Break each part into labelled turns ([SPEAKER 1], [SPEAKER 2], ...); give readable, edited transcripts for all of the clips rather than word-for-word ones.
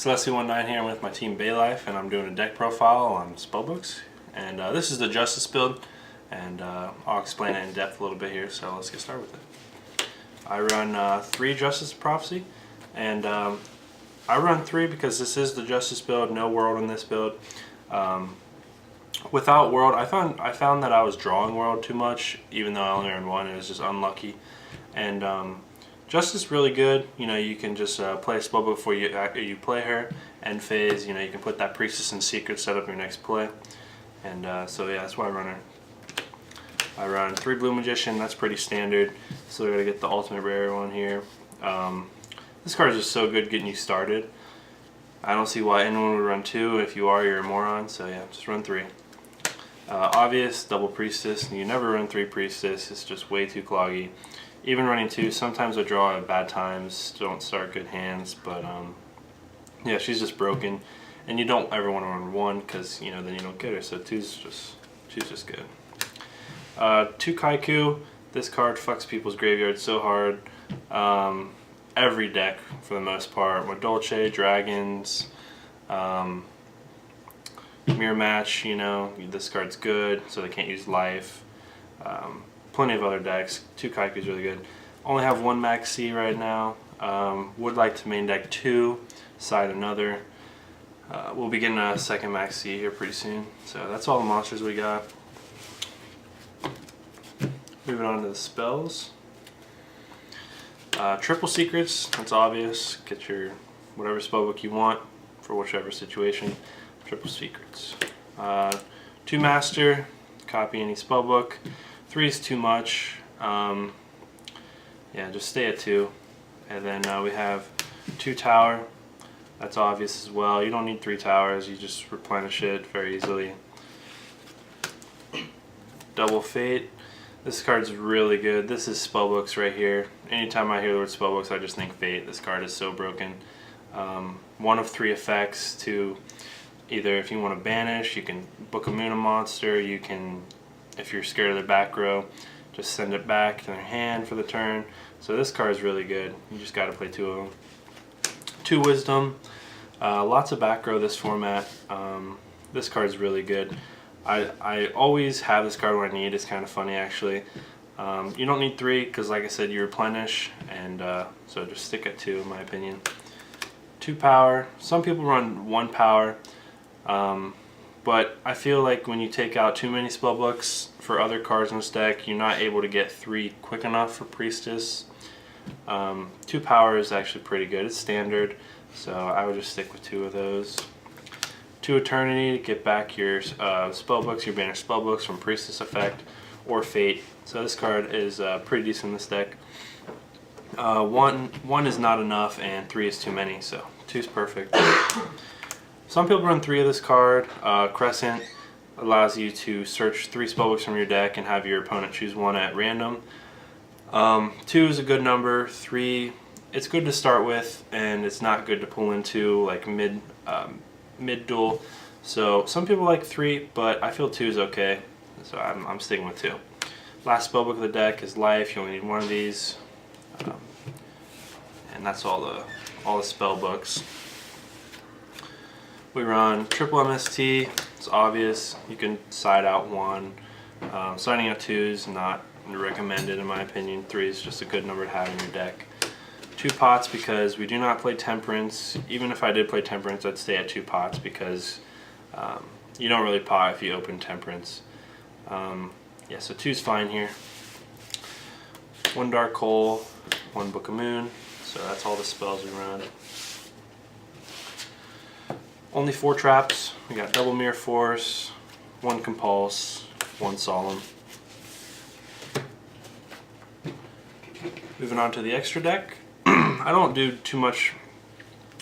[SPEAKER 1] Celestia19 here with my team Baylife, and I'm doing a deck profile on spellbooks. And this is the Justice build, and I'll explain it in depth a little bit here, so let's get started with it. I run 3 Justice Prophecy, and I run 3 because this is the Justice build, no World in this build. Without World, I found that I was drawing World too much, even though I only earned 1. It was just unlucky. And Justice really good. You know, you can just play a spellbook before you play her. End phase, you know, you can put that Priestess and Secret set up your next play. And so yeah, that's why I run her. I run 3 Blue Magician. That's pretty standard. So I gotta get the ultimate rare one here. This card is just so good getting you started. I don't see why anyone would run 2. If you are, you're a moron. So yeah, just run 3. Obvious, double Priestess. You never run 3 Priestess. It's just way too cloggy. Even running 2, sometimes I draw at bad times, don't start good hands, but yeah, she's just broken. And you don't ever want to run 1 because, you know, then you don't get her, so she's just good. 2 Kycoo. This card fucks people's graveyards so hard. Every deck, for the most part. Dolce, Dragons, Mirror Match, you know, this card's good, so they can't use Life. Plenty of other decks. 2 Kycoo is really good. Only have 1 Maxx right now. Would like to main deck 2, side another. We'll be getting a second Maxx here pretty soon. So that's all the monsters we got. Moving on to the spells. Triple Secrets, that's obvious. Get your whatever spellbook you want for whichever situation. Triple Secrets. 2 Master, copy any spellbook. 3 is too much. Yeah, just stay at 2. And then we have 2 Tower. That's obvious as well. You don't need 3 towers. You just replenish it very easily. Double Fate. This card's really good. This is spellbooks right here. Anytime I hear the word spellbooks, I just think Fate. This card is so broken. 1 of 3 effects to either, if you want to banish, you can book a moon a monster. You can, if you're scared of the back row, just send it back to their hand for the turn. So this card is really good. You just got to play 2 of them. 2 Wisdom. Lots of back row this format. This card is really good. I always have this card when I need. It's kind of funny actually. You don't need 3 because, like I said, you replenish, and so just stick at 2 in my opinion. 2 Power. Some people run 1 Power. But I feel like when you take out too many spellbooks for other cards in this deck, you're not able to get 3 quick enough for Priestess. 2 Power is actually pretty good. It's standard, so I would just stick with 2 of those. 2 Eternity to get back your spellbooks, your banished spellbooks from Priestess effect or Fate. So this card is pretty decent in this deck. 1 is not enough, and 3 is too many, so 2 is perfect. Some people run 3 of this card. Crescent allows you to search 3 spellbooks from your deck and have your opponent choose 1 at random. 2 is a good number. 3, it's good to start with, and it's not good to pull into like mid duel. So some people like 3, but I feel 2 is okay. So I'm sticking with 2. Last spellbook of the deck is Life. You only need 1 of these, and that's all the spellbooks. We run triple MST. It's obvious. You can side out 1. Siding out 2 is not recommended in my opinion. 3 is just a good number to have in your deck. 2 Pots because we do not play Temperance. Even if I did play Temperance, I'd stay at 2 Pots because you don't really pot if you open Temperance. Yeah, so 2 is fine here. 1 Dark Hole, 1 Book of Moon. So that's all the spells we run. Only 4 traps. We got double Mirror Force, 1 Compulse, 1 Solemn. Moving on to the extra deck. I don't do too much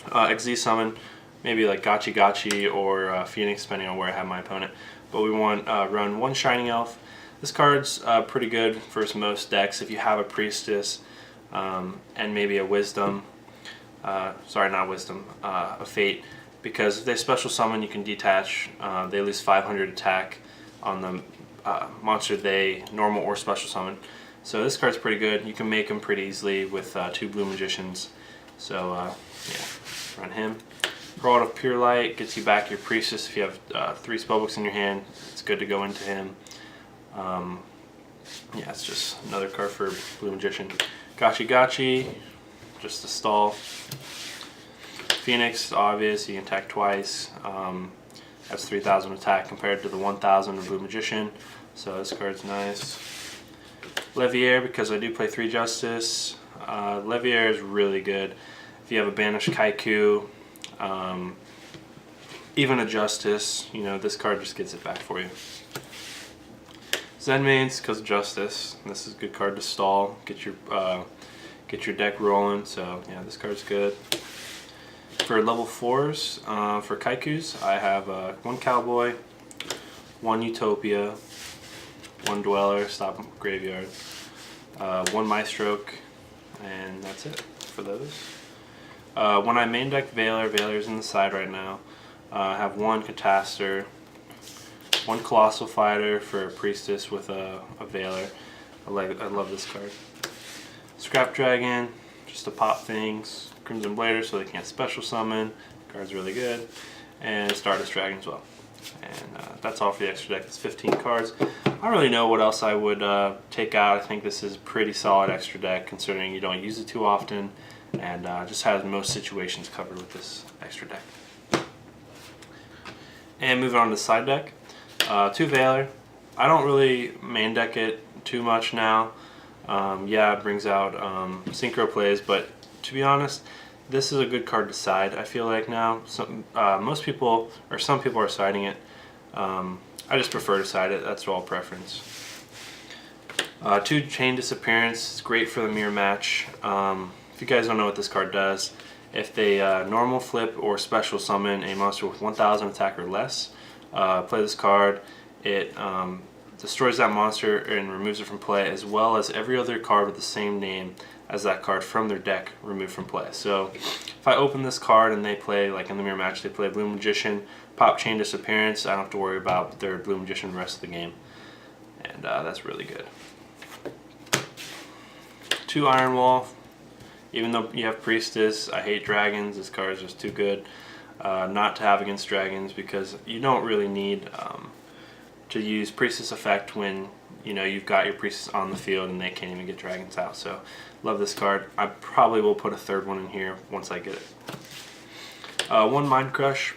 [SPEAKER 1] XZ summon, maybe like Gachi or Phoenix depending on where I have my opponent. But we want run 1 Shining Elf. This card's pretty good for most decks if you have a Priestess and maybe a Wisdom. Sorry, not Wisdom, a Fate. Because if they special summon, you can detach. They lose 500 attack on the monster they normal or special summon. So this card's pretty good. You can make them pretty easily with 2 Blue Magicians. So yeah, run him. Herald of Pure Light gets you back your Priestess. If you have 3 Spellbooks in your hand, it's good to go into him. Yeah, it's just another card for Blue Magician. Gachi, just a stall. Phoenix, obvious, you can attack twice. That's 3,000 attack compared to the 1,000 of Blue Magician, so this card's nice. Leviair, because I do play 3 Justice. Leviair is really good. If you have a banished Kycoo, even a Justice, you know, this card just gets it back for you. Zenmaines, because of Justice. This is a good card to stall, get your deck rolling. So yeah, this card's good. For level 4s, for Kycoos, I have 1 Cowboy, 1 Utopia, 1 Dweller, stop graveyard, 1 Maestroke, and that's it for those. When I main deck Vaylor's in the side right now. I have 1 Catastor, 1 Colossal Fighter for a Priestess with a Vaylor. I love this card. Scrap Dragon, just to pop things. Crimson Blader so they can't special summon. The card's really good. And Stardust Dragon as well. And that's all for the extra deck. It's 15 cards. I don't really know what else I would take out. I think this is a pretty solid extra deck considering you don't use it too often. And just has most situations covered with this extra deck. And moving on to the side deck. 2 Vaylor. I don't really main deck it too much now. Yeah, it brings out synchro plays, but to be honest, this is a good card to side. I feel like now most people or some people are siding it. I just prefer to side it. That's all preference. 2 Chain Disappearance. It's great for the mirror match. If you guys don't know what this card does, if they normal flip or special summon a monster with 1,000 attack or less, play this card. It destroys that monster and removes it from play, as well as every other card with the same name as that card from their deck removed from play. So if I open this card and they play, like in the mirror match, they play Blue Magician, pop Chain Disappearance, I don't have to worry about their Blue Magician the rest of the game. And that's really good. 2 Iron Wall. Even though you have Priestess, I hate dragons. This card is just too good not to have against dragons, because you don't really need to use Priestess effect when you've got your Priestess on the field and they can't even get dragons out. So love this card. I probably will put a 3rd one in here once I get it. 1 Mind Crush.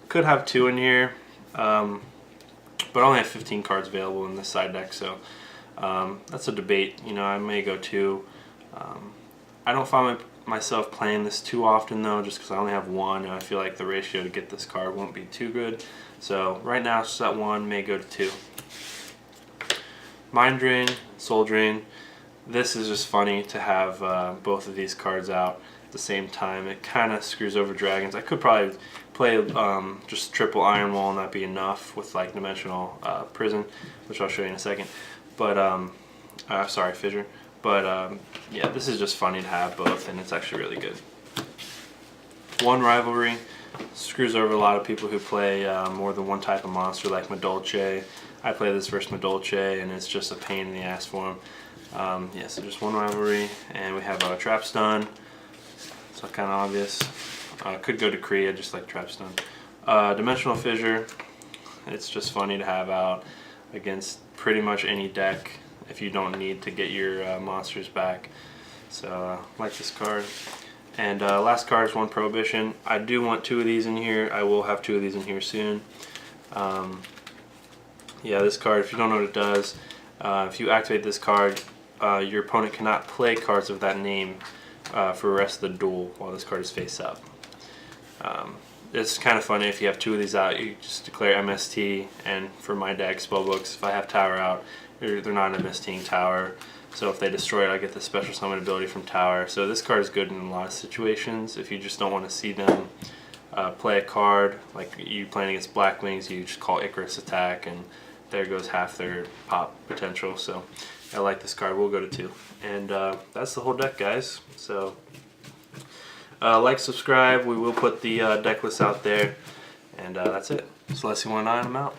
[SPEAKER 1] Could have 2 in here, but I only have 15 cards available in this side deck, so that's a debate. I may go 2. I don't find myself playing this too often though, just because I only have 1 and I feel like the ratio to get this card won't be too good. So right now it's at 1, may go to 2. Mind Drain, Soul Drain. This is just funny to have both of these cards out at the same time. It kind of screws over dragons. I could probably play just triple Iron Wall and that'd be enough with like Dimensional Prison, which I'll show you in a second. But sorry, Fissure. But yeah, this is just funny to have both, and it's actually really good. 1 Rivalry. Screws over a lot of people who play more than one type of monster like Madolche. I play this versus Madolche and it's just a pain in the ass for him. Yeah, so just 1 Rivalry, and we have a Trap Stun. So kind of obvious. Could go to Kriya just like Trap Stun. Dimensional Fissure. It's just funny to have out against pretty much any deck if you don't need to get your monsters back. So like this card. And last card is 1 Prohibition. I do want 2 of these in here. I will have 2 of these in here soon. Yeah, this card, if you don't know what it does, if you activate this card, your opponent cannot play cards of that name for the rest of the duel while this card is face up. It's kind of funny if you have 2 of these out, you just declare MST, and for my deck, Spellbooks, if I have Tower out, they're not MSTing Tower. So if they destroy it, I get the special summon ability from Tower. So this card is good in a lot of situations. If you just don't want to see them play a card, like you playing against Black Wings, you just call Icarus attack, and there goes half their pop potential. So I like this card. We'll go to 2. And that's the whole deck, guys. So like, subscribe. We will put the deck list out there. And that's it. So let's see 1 9, I'm out.